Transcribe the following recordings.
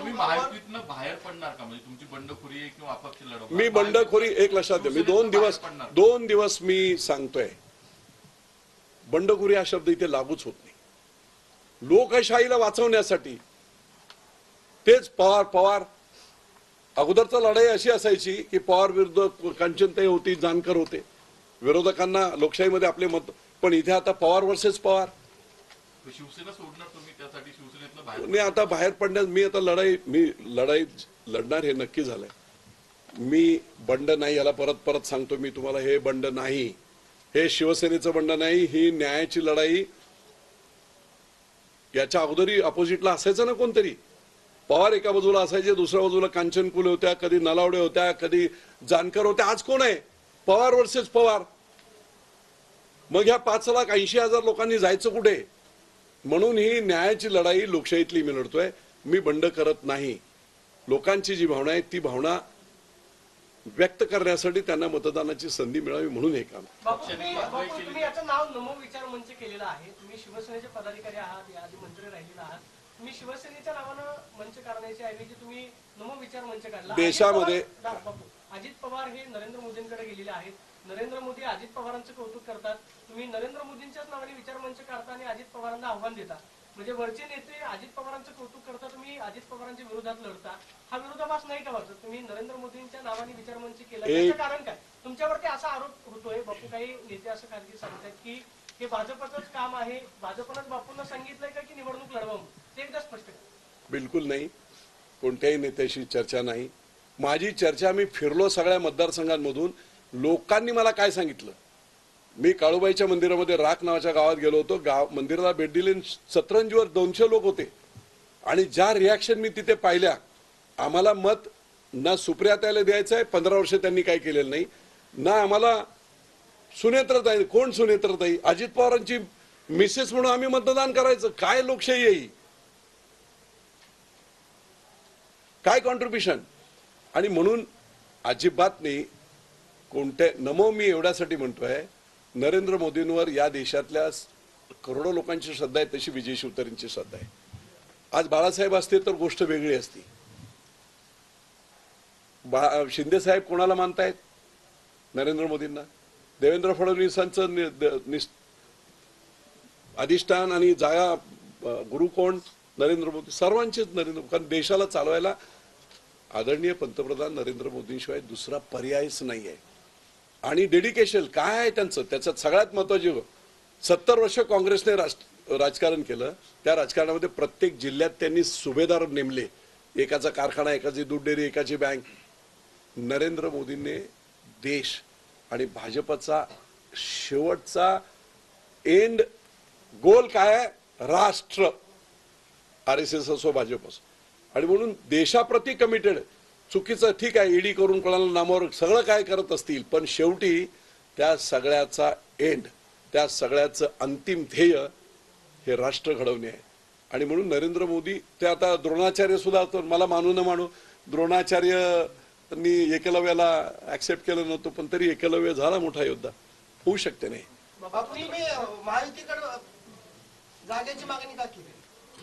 तुम्ही महायुतीतनं बाहेर पडणार का? म्हणजे तुमची बंडखोरी आहे किंवा अपक्ष लढवणार? मी बंडखोरी एक लक्षात द्या, मी दोन दिवस मी सांगतोय, बंडखोरी हा शब्द इथे लागूच होत नाही. लोकशाहीला वाचवण्यासाठी तेच पवार अगोदरचा लढाई अशी असायची की पवार विरुद्ध कांचनताई होती, जानकर होते, विरोधकांना लोकशाहीमध्ये आपले मत. पण इथे आता पवार वर्सेस पवार. शिवसेना सोडणार तुम्ही, त्यासाठी शिवसेनेतनं बाहेर? नाही, आता बाहेर पडण्यास मी आता लढाई लढणार हे नक्की झालंय. मी बंड नाही, याला परत सांगतो मी तुम्हाला, हे बंड नाही, हे शिवसेनेचं बंड नाही, ही न्यायाची लढाई. याच्या अगोदरी अपोजिटला असायचं ना कोणतरी, पवार एका बाजूला असायचे, दुसऱ्या बाजूला कांचनकुले होत्या, कधी नलावडे होत्या, कधी जानकर होत्या. आज कोण आहे? पवार वर्सेस पवार. मग ह्या 5,80,000 लोकांनी जायचं कुठे? म्हणून ही न्यायाची लढाई लोकशाहीतली मी लढतोय. मी बंड करत नाही. लोकांची जी भावना आहे ती भावना व्यक्त करण्यासाठी त्यांना मतदानाची संधी मिळावी म्हणून हे काम. तुम्ही याचं नाव नमो विचार मंच केलेलं आहे. तुम्ही शिवसेनेचे पदाधिकारी आहात, याआधी मंत्री राहिलेला आहात. तुम्ही शिवसेनेच्या नावानं मंच करण्याच्या ऐवजी तुम्ही नमो विचार मंच काढला. देशामध्ये अजित पवार हे नरेंद्र मोदींकडे गेलेले आहेत. नरेंद्र मोदी अजित पवारांचं कौतुक करतात. तुम्ही नरेंद्र मोदींच्याच नावाने विचार मंच काढता आणि अजित पवारांना आव्हान देता. म्हणजे वरचे नेते अजित पवारांचं कौतुक करता, तुम्ही अजित पवारांच्या विरोधात लढता. हा विरोधाभास नाही का वाटत? तुम्ही नरेंद्र मोदींच्या नावाने विचार मंच केला, त्याचं कारण काय? तुमच्यावरती असा आरोप होतोय, बापू काही नेते असं खासगी सांगतात की हे भाजपचंच काम आहे, भाजपनंच बापूंना सांगितलंय का की निवडणूक लढवा? ते एकदा स्पष्ट करा. बिलकुल नाही, कोणत्याही नेत्याशी चर्चा नाही. माझी चर्चा, मी फिरलो सगळ्या मतदारसंघांमधून, लोकांनी मला काय सांगितलं. मी काळूबाईच्या मंदिरामध्ये राख नावाच्या गावात गेलो होतो. मंदिराला भेट दिली, सतरंजीवर 200 लोक होते. आणि ज्या रिॲक्शन मी तिथे पाहिल्या, आम्हाला मत ना सुप्रियाताईला द्यायचं आहे, 15 वर्ष त्यांनी काय केलेलं नाही, ना आम्हाला सुनेत्रताई. कोण सुनेत्रताई? अजित पवारांची मिसेस म्हणून आम्ही मतदान करायचं? काय लोकशाही आहे? काय कॉन्ट्रीब्युशन? आणि म्हणून अजिबात नाही कोणत्या नमो. मी एवढ्यासाठी म्हणतोय, नरेंद्र मोदींवर या देशातल्या करोडो लोकांची श्रद्धा आहे, तशी विजय शिवतारेंची श्रद्धा आहे. आज बाळासाहेब असते तर गोष्ट वेगळी असती. शिंदे साहेब कोणाला मानतायत? नरेंद्र मोदींना. देवेंद्र फडणवीसांचं अधिष्ठान आणि जागा गुरु कोण? नरेंद्र मोदी. सर्वांचेच नरेंद्र. कारण देशाला चालवायला आदरणीय पंतप्रधान नरेंद्र मोदींशिवाय दुसरा पर्यायच नाही आहे. आणि डेडिकेशन काय आहे त्यांचं? त्याच्यात सगळ्यात महत्वाची, 70 वर्ष काँग्रेसने राजकारण केलं. त्या राजकारणामध्ये प्रत्येक जिल्ह्यात त्यांनी सुभेदार नेमले. एकाचा कारखाना, एकाची दूध डेअरी, एकाची बँक. नरेंद्र मोदींनी देश आणि भाजपचा शेवटचा एंड गोल काय आहे? राष्ट्र. RSS असो, भाजप असो. आणि म्हणून देशाप्रती कमिटेड. चुकीचं ठीक आहे, ईडी करून कोणाला नामावर सगळं काय करत असतील, पण शेवटी त्या सगळ्याचा एंड, त्या सगळ्याचं अंतिम ध्येय हे राष्ट्र घडवणे आहे. आणि म्हणून नरेंद्र मोदी, ते आता द्रोणाचार्य सुद्धा, मला मानू न मानू, द्रोणाचार्यांनी एकलव्याला ऍक्सेप्ट केलं नव्हतं, पण तरी एकलव्य झाला मोठा योद्धा. होऊ शकते नाही. जागेची मागणी का केली?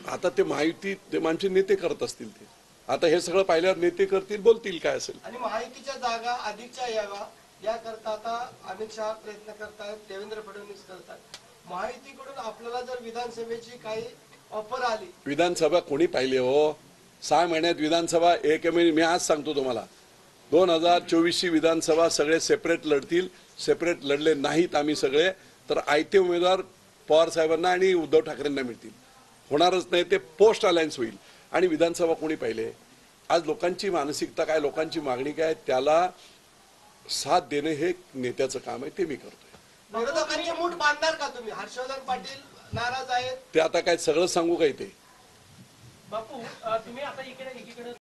आता ते महायुती, ते आमचे नेते करत असतील. ते आता हे सगळं पाहिल्यावर नेते करतील, बोलतील काय असेल. आणि महायुतीच्या जागा अधिकच्या यावा याकरता आता अमित शहा प्रयत्न करतात, देवेंद्र फडणवीस करतात. महायुतीकडून आपल्याला जर विधानसभेची काही ऑफर आली, विधानसभा कोणी पाहिली हो? 6 महिन्यात विधानसभा एक महिने. मी आज सांगतो तुम्हाला, 2024ची विधानसभा सगळे सेपरेट लढतील. सेपरेट लढले नाहीत आम्ही सगळे, तर आयते उमेदवार पवार साहेबांना आणि उद्धव ठाकरेंना मिळतील. होणारच नाही, ते पोस्ट अलायन्स होईल. आणि विधानसभा कोणी पाहिले? आज लोकांची मानसिकता काय, लोकांची मागणी काय, त्याला साथ देणे हे नेत्याचं काम आहे. ते मी करतोय. विरोधकांची मूठ बांधणार का तुम्ही? हर्षवर्धन पाटील नाराज आहेत. ते आता काय सगळं सांगू काय? ते बापू, तुम्ही आता एकीकडे